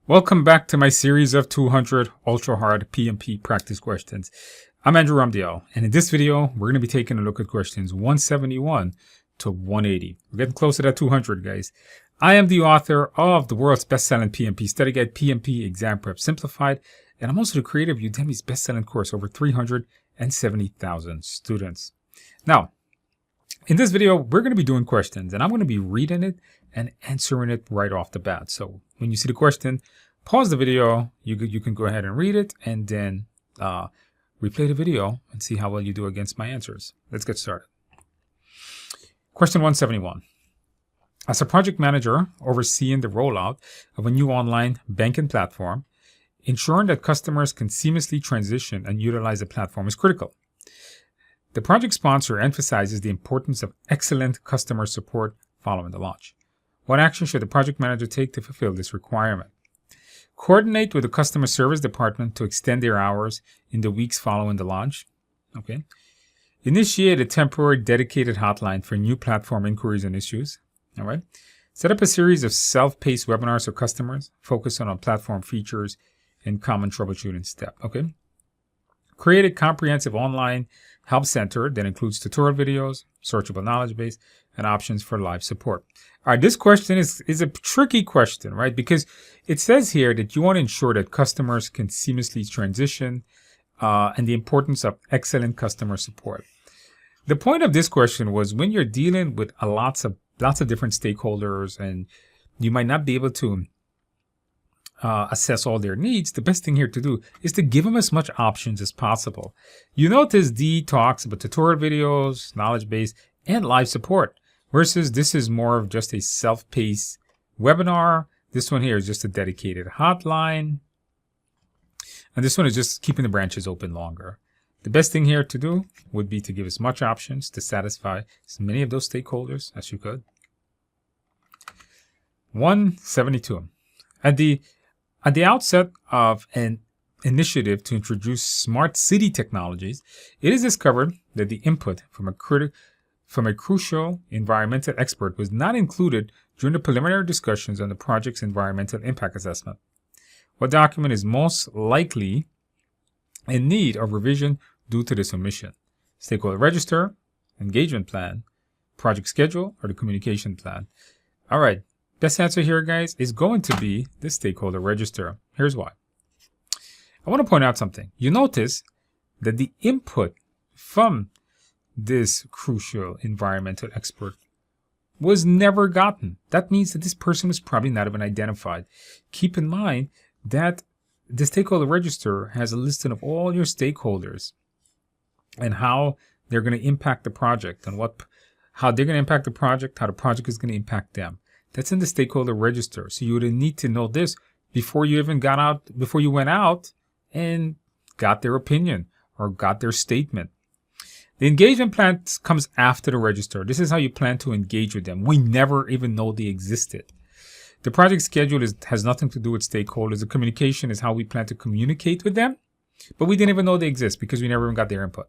Welcome back to my series of 200 ultra hard PMP practice questions. I'm Andrew Ramdial, and in this video, we're going to be taking a look at questions 171 to 180. We're getting closer to 200, guys. I am the author of the world's best-selling PMP study guide, PMP Exam Prep Simplified, and I'm also the creator of Udemy's best-selling course, over 370,000 students. Now, in this video, we're going to be doing questions, and I'm going to be reading it and answering it right off the bat. So when you see the question, pause the video, you can go ahead and read it, and then replay the video and see how well you do against my answers. Let's get started. Question 171. As a project manager overseeing the rollout of a new online banking platform, ensuring that customers can seamlessly transition and utilize the platform is critical. The project sponsor emphasizes the importance of excellent customer support following the launch. What action should the project manager take to fulfill this requirement? Coordinate with the customer service department to extend their hours in the weeks following the launch. Okay. Initiate a temporary dedicated hotline for new platform inquiries and issues. All right. Set up a series of self-paced webinars for customers, focusing on platform features and common troubleshooting steps. Okay. Create a comprehensive online help center that includes tutorial videos, searchable knowledge base, and options for live support. All right, this question is a tricky question, right? Because it says here that you want to ensure that customers can seamlessly transition and the importance of excellent customer support. The point of this question was when you're dealing with lots of different stakeholders and you might not be able to assess all their needs, the best thing here to do is to give them as much options as possible. You notice D talks about tutorial videos, knowledge base, and live support, versus this is more of just a self-paced webinar. This one here is just a dedicated hotline. And this one is just keeping the branches open longer. The best thing here to do would be to give as much options to satisfy as many of those stakeholders as you could. 172. At the outset of an initiative to introduce smart city technologies, it is discovered that the input from a crucial environmental expert was not included during the preliminary discussions on the project's environmental impact assessment. What document is most likely in need of revision due to this omission? Stakeholder register, engagement plan, project schedule, or the communication plan? All right. Best answer here, guys, is going to be the stakeholder register. Here's why. I want to point out something. You notice that the input from this crucial environmental expert was never gotten. That means that this person was probably not even identified. Keep in mind that the stakeholder register has a listing of all your stakeholders and how they're going to impact the project and how they're going to impact the project, how the project is going to impact them. That's in the stakeholder register. So you would need to know this before you even before you went out and got their opinion or got their statement. The engagement plan comes after the register. This is how you plan to engage with them. We never even know they existed. The project schedule has nothing to do with stakeholders. The communication is how we plan to communicate with them, but we didn't even know they exist because we never even got their input.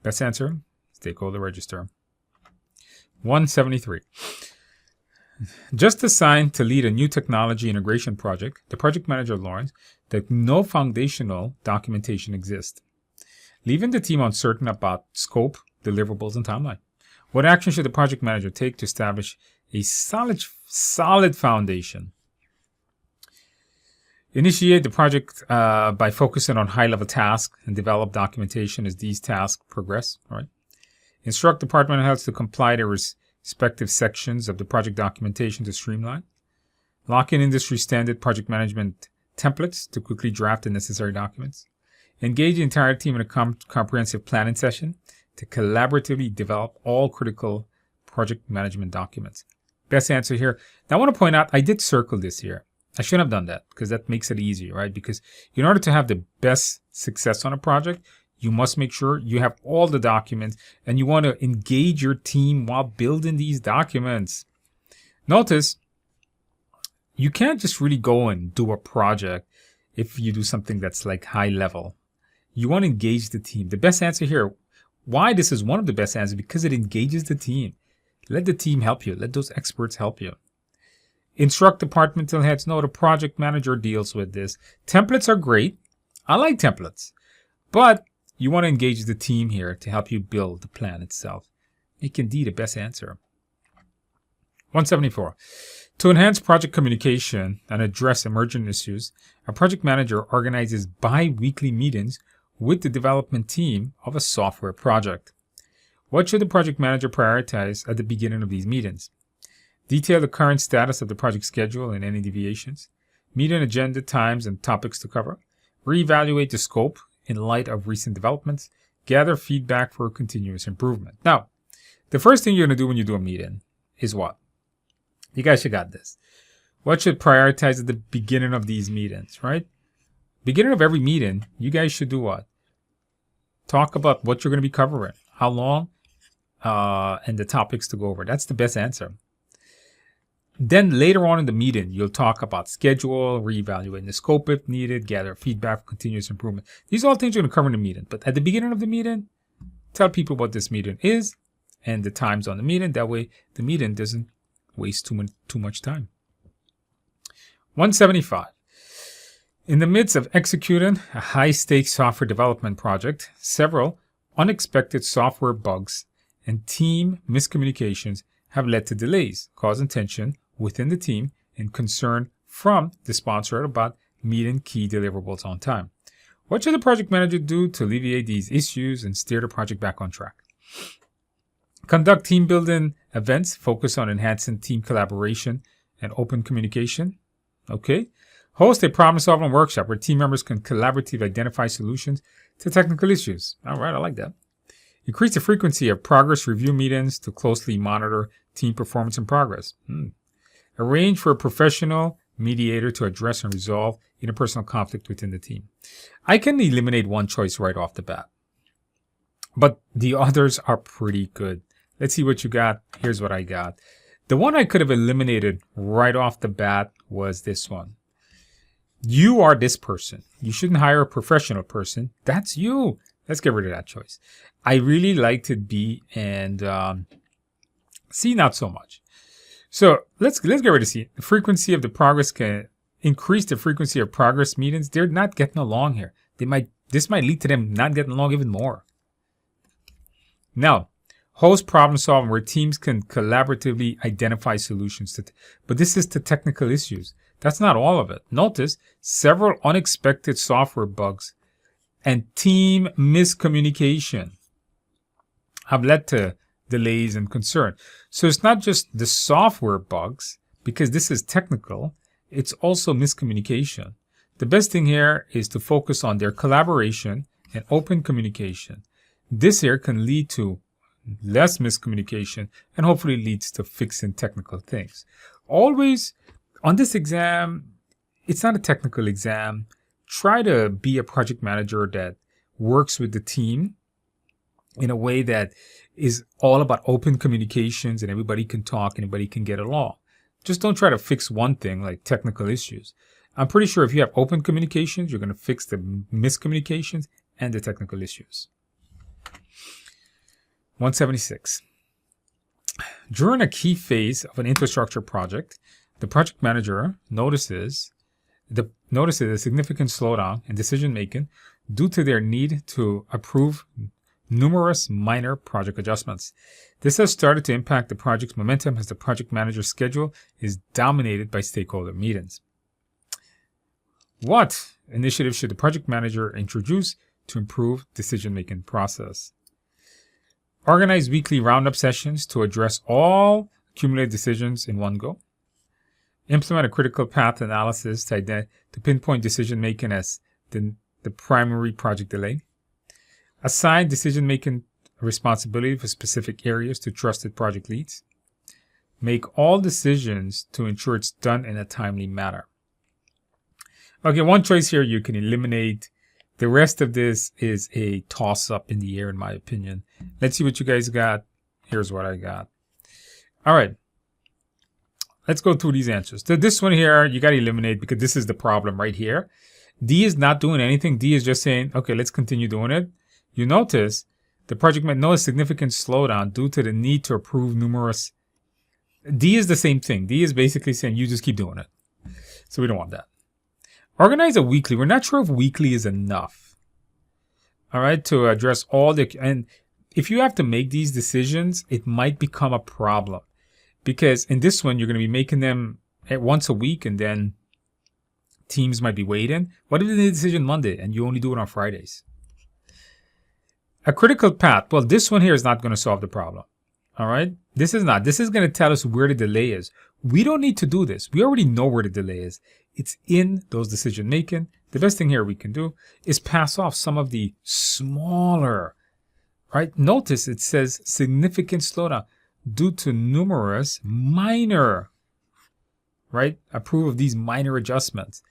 Best answer, stakeholder register. 173. Just assigned to lead a new technology integration project, the project manager learns that no foundational documentation exists, leaving the team uncertain about scope, deliverables, and timeline. What action should the project manager take to establish a solid foundation? Initiate the project by focusing on high-level tasks and develop documentation as these tasks progress. All right. Instruct department heads to comply to respective sections of the project documentation to streamline. Lock in industry standard project management templates to quickly draft the necessary documents. Engage the entire team in a comprehensive planning session to collaboratively develop all critical project management documents. Best answer here. Now I want to point out, I did circle this here. I shouldn't have done that because that makes it easier, right? Because in order to have the best success on a project, you must make sure you have all the documents and you want to engage your team while building these documents. Notice, you can't just really go and do a project if you do something that's like high level. You want to engage the team. The best answer here, why this is one of the best answers, because it engages the team. Let the team help you. Let those experts help you. Instruct departmental heads. No, the project manager deals with this. Templates are great. I like templates. But you want to engage the team here to help you build the plan itself. Make indeed the best answer. 174. To enhance project communication and address emergent issues, a project manager organizes bi-weekly meetings with the development team of a software project. What should the project manager prioritize at the beginning of these meetings? Detail the current status of the project schedule and any deviations. Meeting agenda, times, and topics to cover. Reevaluate the scope in light of recent developments. Gather feedback for continuous improvement. Now, the first thing you're going to do when you do a meeting is what? You guys should got this. What should prioritize at the beginning of these meetings, right? Beginning of every meeting, you guys should do what? Talk about what you're going to be covering, how long, and the topics to go over. That's the best answer. Then later on in the meeting, you'll talk about schedule, reevaluating the scope if needed, gather feedback for continuous improvement. These are all things you're going to cover in the meeting. But at the beginning of the meeting, tell people what this meeting is and the times on the meeting. That way, the meeting doesn't waste too much time. 175. In the midst of executing a high-stakes software development project, several unexpected software bugs and team miscommunications have led to delays, causing tension within the team and concern from the sponsor about meeting key deliverables on time. What should the project manager do to alleviate these issues and steer the project back on track? Conduct team building events, focus on enhancing team collaboration and open communication. Okay. Host a problem-solving workshop where team members can collaboratively identify solutions to technical issues. All right, I like that. Increase the frequency of progress review meetings to closely monitor team performance and progress. Arrange for a professional mediator to address and resolve interpersonal conflict within the team. I can eliminate one choice right off the bat, but the others are pretty good. Let's see what you got. Here's what I got. The one I could have eliminated right off the bat was this one. You are this person. You shouldn't hire a professional person. That's you. Let's get rid of that choice. I really liked it B and C, not so much. So let's get rid of C. The frequency of the progress can increase the frequency of progress meetings. They're not getting along here. This might lead to them not getting along even more. Now, host problem solving where teams can collaboratively identify solutions but this is to technical issues. That's not all of it. Notice several unexpected software bugs and team miscommunication have led to delays and concern. So it's not just the software bugs, because this is technical, it's also miscommunication. The best thing here is to focus on their collaboration and open communication. This here can lead to less miscommunication and hopefully leads to fixing technical things. Always on this exam, it's not a technical exam. Try to be a project manager that works with the team in a way that is all about open communications and everybody can talk, anybody can get along. Just don't try to fix one thing like technical issues. I'm pretty sure if you have open communications, you're going to fix the miscommunications and the technical issues. 176. During a key phase of an infrastructure project, the project manager notices a significant slowdown in decision-making due to their need to approve numerous minor project adjustments. This has started to impact the project's momentum as the project manager's schedule is dominated by stakeholder meetings. What initiatives should the project manager introduce to improve decision-making process? Organize weekly roundup sessions to address all accumulated decisions in one go. Implement a critical path analysis to pinpoint decision-making as the primary project delay. Assign decision-making responsibility for specific areas to trusted project leads. Make all decisions to ensure it's done in a timely manner. Okay, one choice here you can eliminate. The rest of this is a toss-up in the air, in my opinion. Let's see what you guys got. Here's what I got. All right. Let's go through these answers. This one here, you got to eliminate because this is the problem right here. D is not doing anything. D is just saying, okay, let's continue doing it. You notice the project might notice significant slowdown due to the need to approve numerous. D is the same thing. D is basically saying you just keep doing it. So we don't want that. Organize a weekly. We're not sure if weekly is enough. All right, to address all the, and if you have to make these decisions, it might become a problem. Because in this one, you're going to be making them at once a week, and then teams might be waiting. What if they make a decision Monday and you only do it on Fridays? A critical path. Well, this one here is not going to solve the problem. All right. This is not. This is going to tell us where the delay is. We don't need to do this. We already know where the delay is. It's in those decision making. The best thing here we can do is pass off some of the smaller, right? Notice it says significant slowdown due to numerous minor, right? Approve of these minor adjustments.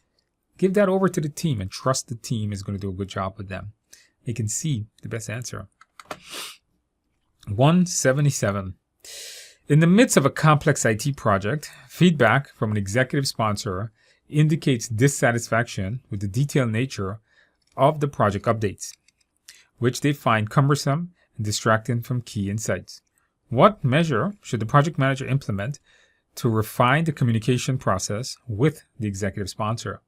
Give that over to the team and trust the team is going to do a good job with them. They can see the best answer. 177. In the midst of a complex IT project, feedback from an executive sponsor indicates dissatisfaction with the detailed nature of the project updates, which they find cumbersome and distracting from key insights. What measure should the project manager implement to refine the communication process with the executive sponsor?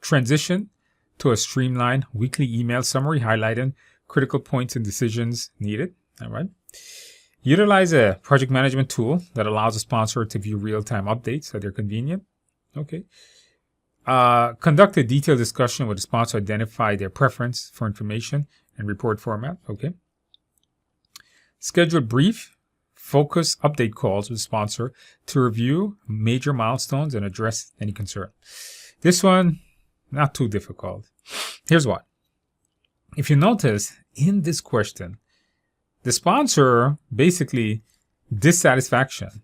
Transition to a streamlined weekly email summary highlighting critical points and decisions needed. All right. Utilize a project management tool that allows a sponsor to view real-time updates at their convenience. Okay. Conduct a detailed discussion with the sponsor to identify their preference for information and report format. Okay. Schedule brief, focus update calls with the sponsor to review major milestones and address any concern. This one, not too difficult. Here's what. If you notice in this question, the sponsor basically dissatisfaction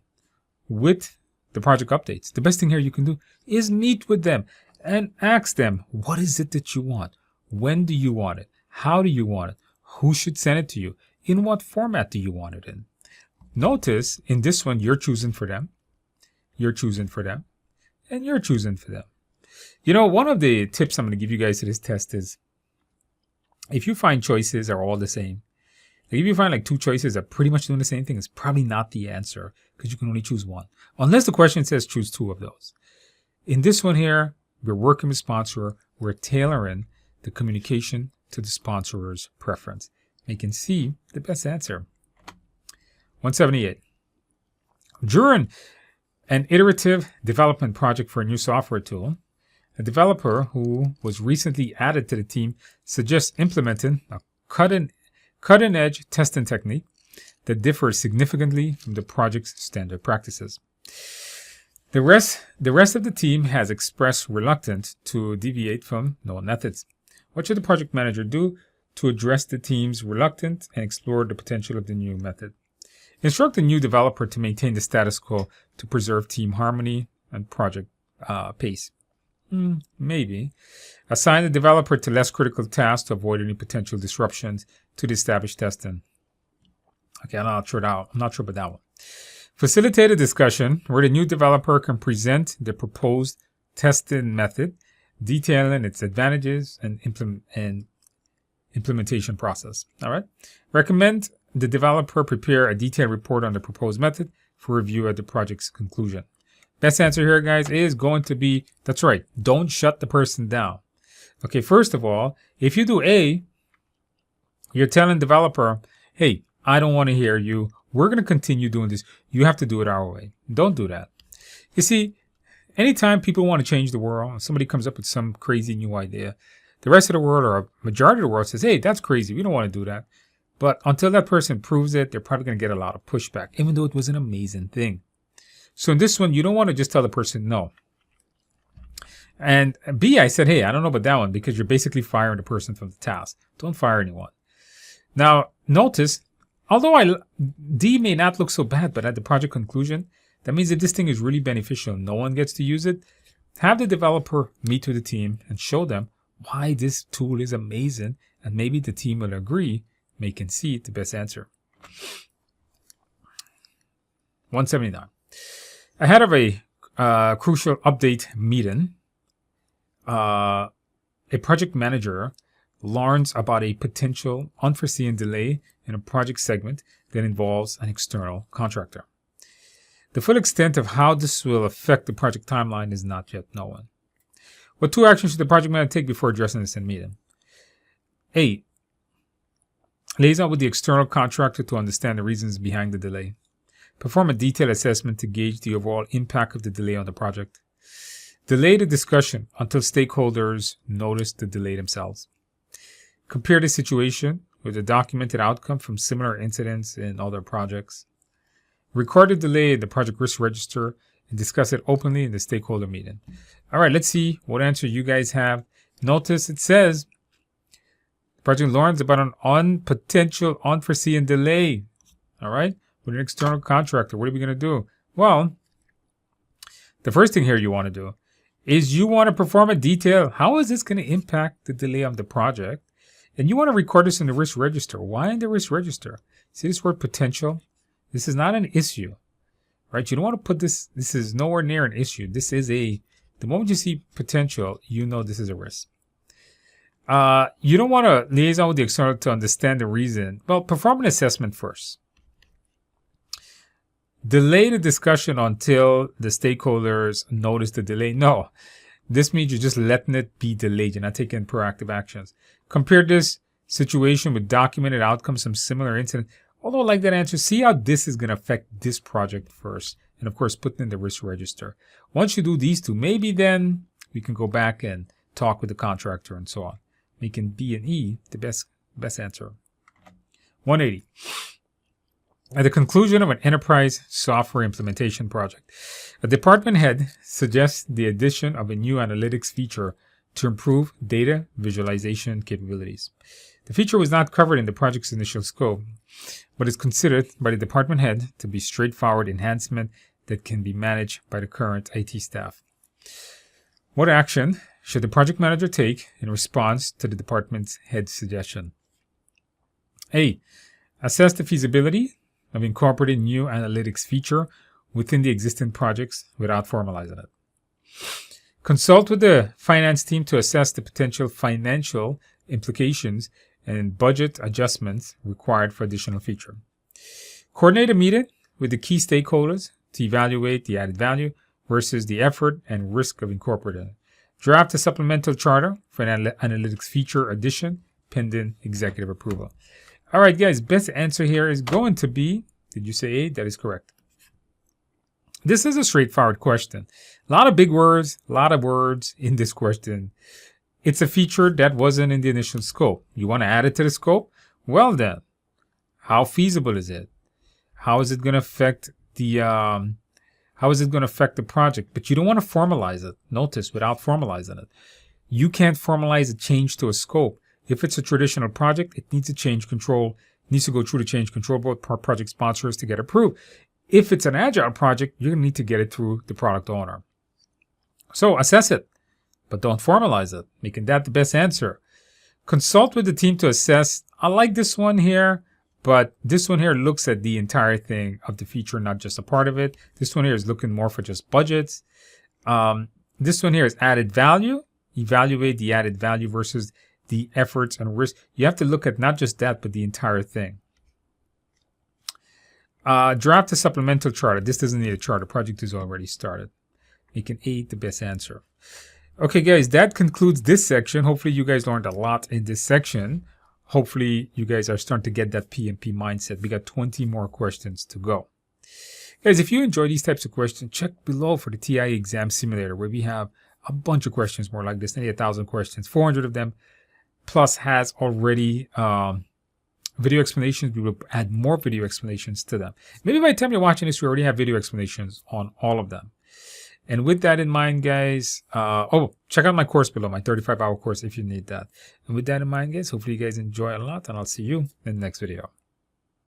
with the project updates. The best thing here you can do is meet with them and ask them, what is it that you want? When do you want it? How do you want it? Who should send it to you? In what format do you want it in? Notice in this one, you're choosing for them. You're choosing for them. And you're choosing for them. You know, one of the tips I'm going to give you guys to this test is if you find choices are all the same, like if you find like two choices are pretty much doing the same thing, it's probably not the answer because you can only choose one. Unless the question says choose two of those. In this one here, we're working with sponsor. We're tailoring the communication to the sponsor's preference. Making C the best answer. 178. During an iterative development project for a new software tool, a developer who was recently added to the team suggests implementing a cutting-edge testing technique that differs significantly from the project's standard practices. The rest of the team has expressed reluctance to deviate from known methods. What should the project manager do to address the team's reluctance and explore the potential of the new method? Instruct the new developer to maintain the status quo to preserve team harmony and project pace. Maybe. Assign the developer to less critical tasks to avoid any potential disruptions to the established testing. Okay, I'm not sure about that one. Facilitate a discussion where the new developer can present the proposed testing method, detailing its advantages and implementation process. All right. Recommend the developer prepare a detailed report on the proposed method for review at the project's conclusion. Best answer here, guys, is going to be, that's right, don't shut the person down. Okay, first of all, if you do A, you're telling developer, hey, I don't want to hear you. We're going to continue doing this. You have to do it our way. Don't do that. You see, anytime people want to change the world, somebody comes up with some crazy new idea, the rest of the world or a majority of the world says, hey, that's crazy. We don't want to do that. But until that person proves it, they're probably going to get a lot of pushback, even though it was an amazing thing. So in this one, you don't want to just tell the person no. And B, I said, hey, I don't know about that one because you're basically firing the person from the task. Don't fire anyone. Now, notice, although D may not look so bad, but at the project conclusion, that means that this thing is really beneficial. No one gets to use it. Have the developer meet with the team and show them why this tool is amazing. And maybe the team will agree, making C the best answer. 179. Ahead of a crucial update meeting, a project manager learns about a potential unforeseen delay in a project segment that involves an external contractor. The full extent of how this will affect the project timeline is not yet known. What 2 actions should the project manager take before addressing this in meeting? A. Liaison with the external contractor to understand the reasons behind the delay. Perform a detailed assessment to gauge the overall impact of the delay on the project. Delay the discussion until stakeholders notice the delay themselves. Compare the situation with a documented outcome from similar incidents in other projects. Record the delay in the project risk register and discuss it openly in the stakeholder meeting. All right, let's see what answer you guys have. Notice it says the project learns about an potential unforeseen delay. All right, with an external contractor. What are we going to do? Well, the first thing here you want to do is you want to perform a detail. How is this going to impact the delay of the project? And you want to record this in the risk register. Why in the risk register? See this word potential? This is not an issue, right? You don't want to put this is nowhere near an issue. This is the moment you see potential, you know this is a risk. You don't want to liaison with the external to understand the reason. Well, perform an assessment first. Delay the discussion until the stakeholders notice the delay. No, this means you're just letting it be delayed. You're not taking proactive actions. Compare this situation with documented outcomes from similar incidents. Although I like that answer, see how this is going to affect this project first. And of course, put it in the risk register. Once you do these 2, maybe then we can go back and talk with the contractor and so on. Making B and E the best answer. 180. At the conclusion of an enterprise software implementation project, a department head suggests the addition of a new analytics feature to improve data visualization capabilities. The feature was not covered in the project's initial scope, but is considered by the department head to be straightforward enhancement that can be managed by the current IT staff. What action should the project manager take in response to the department's head's suggestion? A. Assess the feasibility of incorporating new analytics feature within the existing projects without formalizing it. Consult with the finance team to assess the potential financial implications and budget adjustments required for additional feature. Coordinate a meeting with the key stakeholders to evaluate the added value versus the effort and risk of incorporating it. Draft a supplemental charter for an analytics feature addition pending executive approval. All right, guys, best answer here is going to be, did you say A? That is correct. This is a straightforward question. A lot of big words, a lot of words in this question. It's a feature that wasn't in the initial scope. You want to add it to the scope? Well then, how feasible is it? How is it going to affect the project? But you don't want to formalize it. Notice, without formalizing it. You can't formalize a change to a scope. If it's a traditional project, it needs a change control. It needs to go through the change control board project sponsors to get approved. If it's an agile project, you're going to need to get it through the product owner. So assess it, but don't formalize it, making that the best answer. Consult with the team to assess. I like this one here, but this one here looks at the entire thing of the feature, not just a part of it. This one here is looking more for just budgets. This one here is added value. Evaluate the added value versus the efforts and risk. You have to look at not just that, but the entire thing. Draft a supplemental charter. This doesn't need a charter. Project is already started. Making A the best answer. Okay, guys, that concludes this section. Hopefully, you guys learned a lot in this section. Hopefully, you guys are starting to get that PMP mindset. We got 20 more questions to go. Guys, if you enjoy these types of questions, check below for the TI exam simulator, where we have a bunch of questions more like this, nearly 1,000 questions, 400 of them, plus has already video explanations. We will add more video explanations to them. Maybe by the time you're watching this, we already have video explanations on all of them. And with that in mind, guys, check out my course below, my 35-hour course if you need that. And with that in mind, guys, hopefully you guys enjoy a lot, and I'll see you in the next video.